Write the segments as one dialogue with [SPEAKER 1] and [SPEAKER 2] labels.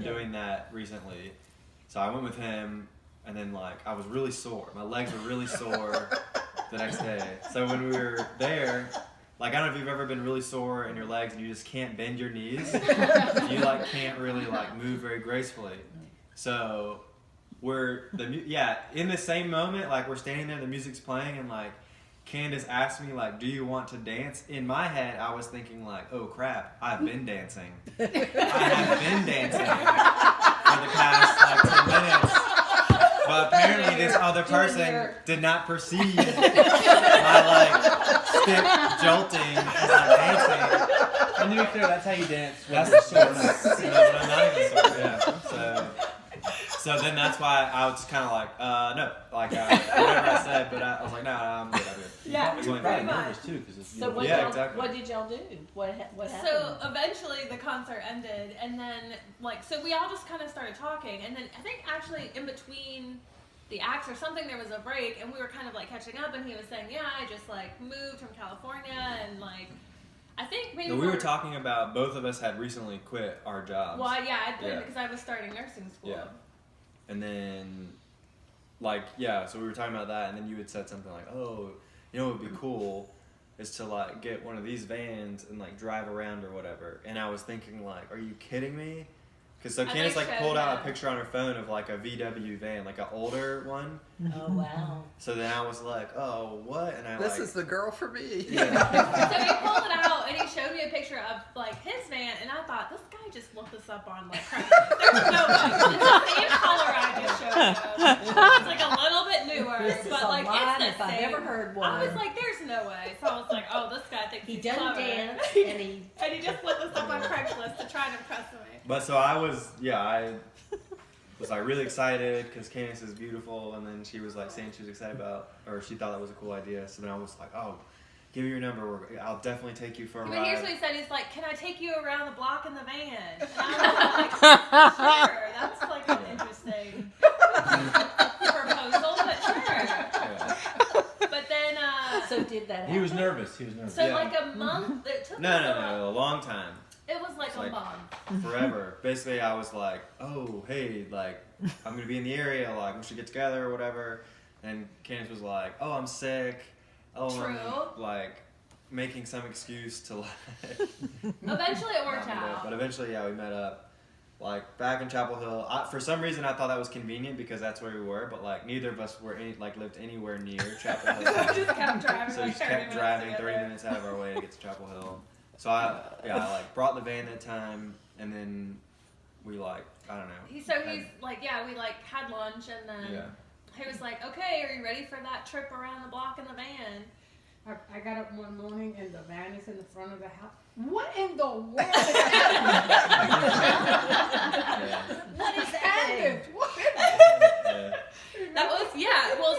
[SPEAKER 1] doing that recently. So I went with him, and then like I was really sore. My legs were really sore the next day. So when we were there, like I don't know if you've ever been really sore in your legs and you just can't bend your knees. You like can't really like move very gracefully. So in the same moment, like we're standing there, the music's playing, and like Kandyce asked me like, "Do you want to dance?" In my head, I was thinking like, "Oh crap, I've been dancing. I have been dancing for the past like 10 minutes." But apparently, this other person did not perceive my like stiff jolting as I'm dancing.
[SPEAKER 2] And to be clear, that's how you dance.
[SPEAKER 1] That's the sore. When I'm not even sore. Yeah. So then that's why I was kind of like, no, like whatever I said, but I was like, no, I'm good.
[SPEAKER 3] Yeah,
[SPEAKER 2] You're probably nervous too, because it's
[SPEAKER 3] So
[SPEAKER 1] exactly.
[SPEAKER 3] what did y'all do? What happened?
[SPEAKER 4] So eventually the concert ended, and then so we all just kind of started talking, and then I think actually in between the acts or something there was a break, and we were kind of like catching up, and he was saying, yeah, I just like moved from California, and like I think maybe
[SPEAKER 1] we were talking about both of us had recently quit our jobs.
[SPEAKER 4] Well, yeah, because I was starting nursing school.
[SPEAKER 1] Yeah. And then, so we were talking about that, and then you had said something like, "Oh, you know what would be cool is to like get one of these vans and like drive around or whatever." And I was thinking like, "Are you kidding me?" Because Kandyce like pulled out a picture on her phone of like a VW van, like an older one.
[SPEAKER 3] Oh wow!
[SPEAKER 1] So then I was like, "Oh, what?" And
[SPEAKER 5] this is the girl for me.
[SPEAKER 1] Yeah.
[SPEAKER 4] So he pulled it out and he showed me a picture of like his van, and I thought this guy just looked this up on like Craigslist. There's no way. It's the same color I just showed you. It's like a little bit newer,
[SPEAKER 3] This is
[SPEAKER 4] but
[SPEAKER 3] a
[SPEAKER 4] like
[SPEAKER 3] lie
[SPEAKER 4] it's
[SPEAKER 3] if
[SPEAKER 4] the
[SPEAKER 3] I've
[SPEAKER 4] same.
[SPEAKER 3] ever heard one.
[SPEAKER 4] I was like, there's no way. So I was like, oh, this guy thinks
[SPEAKER 3] He
[SPEAKER 4] he's
[SPEAKER 3] doesn't
[SPEAKER 4] clever.
[SPEAKER 3] dance, and he.
[SPEAKER 4] And he just looked this up on Craigslist to try to impress me.
[SPEAKER 1] But so I was like really excited because Kandyce is beautiful, and then she was like saying she was excited about, or she thought that was a cool idea. So then I was like, oh, give me your number. I'll definitely take you for a
[SPEAKER 4] But
[SPEAKER 1] ride.
[SPEAKER 4] here's what he said. He's like, can I take you around the block in the van? And I was like, sure. That's like an interesting proposal, but sure.
[SPEAKER 1] Yeah.
[SPEAKER 4] But then,
[SPEAKER 3] So did that happen?
[SPEAKER 2] He was nervous.
[SPEAKER 4] so like a month, it took us
[SPEAKER 1] No, a long time.
[SPEAKER 4] It was like a
[SPEAKER 1] like-
[SPEAKER 4] month.
[SPEAKER 1] Forever. Basically, I was like, oh, hey, like, I'm going to be in the area, like, we should get together or whatever. And Kandyce was like, oh, I'm sick. Oh,
[SPEAKER 4] True.
[SPEAKER 1] I'm, like, making some excuse to, like...
[SPEAKER 4] Eventually it worked
[SPEAKER 1] not meet up.
[SPEAKER 4] out.
[SPEAKER 1] But eventually, yeah, we met up, like, back in Chapel Hill. For some reason, I thought that was convenient because that's where we were, but, like, neither of us were, lived anywhere near Chapel Hill.
[SPEAKER 4] We just kept driving.
[SPEAKER 1] So we
[SPEAKER 4] like
[SPEAKER 1] just
[SPEAKER 4] 30
[SPEAKER 1] kept
[SPEAKER 4] minutes
[SPEAKER 1] driving
[SPEAKER 4] together.
[SPEAKER 1] 30 minutes out of our way to get to Chapel Hill. So I brought the van that time, and then we I don't know.
[SPEAKER 4] He's like, yeah, we like had lunch, and then he was like, okay, are you ready for that trip around the block in the van?
[SPEAKER 6] I got up one morning and the van is in the front of the house. What in the world?
[SPEAKER 3] What is happening?
[SPEAKER 4] That was well,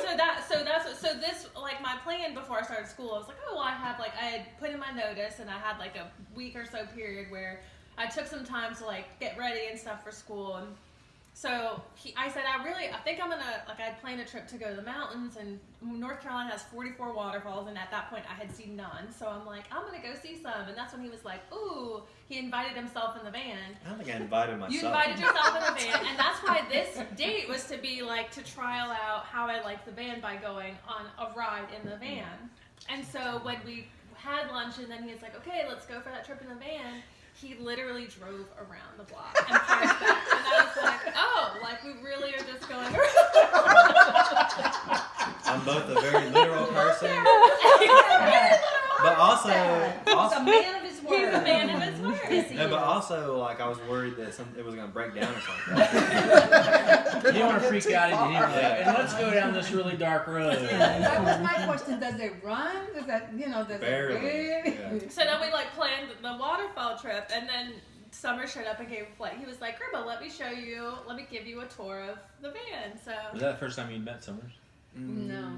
[SPEAKER 4] so this like my plan before I started school. I was like, oh, well, I had put in my notice, and I had like a week or so period where I took some time to like get ready and stuff for school. And so I said, I think I'm gonna I'd planned a trip to go to the mountains, and North Carolina has 44 waterfalls, and at that point I had seen none. So I'm like, I'm gonna go see some, and that's when he was like, ooh, he invited himself in the van.
[SPEAKER 1] I don't think I invited myself.
[SPEAKER 4] You invited yourself in the van, and that's why this date was to be like to trial out how I like the van by going on a ride in the van. And so when we had lunch, and then he was like, okay, let's go for that trip in the van. He literally drove around the block and parked back, and I was like, oh, like we really are just going around.
[SPEAKER 1] I'm both a very literal person, but also
[SPEAKER 3] He's a man of his word.
[SPEAKER 4] He's a man of his word.
[SPEAKER 3] Yes, he
[SPEAKER 1] no, but
[SPEAKER 3] is.
[SPEAKER 1] also like I was worried that it was gonna break down or something.
[SPEAKER 2] You don't want to freak out. And you're like,
[SPEAKER 5] Yeah.
[SPEAKER 2] and let's go down this really dark road.
[SPEAKER 6] That was my question. Does it run? Does that, does
[SPEAKER 1] Barely.
[SPEAKER 6] it really?
[SPEAKER 4] So then we like planned the waterfall trip, and then Summers showed up and gave a flight. He was like, Grandma, let me give you a tour of the van. So
[SPEAKER 2] Was that the first time you met Summers?
[SPEAKER 6] No.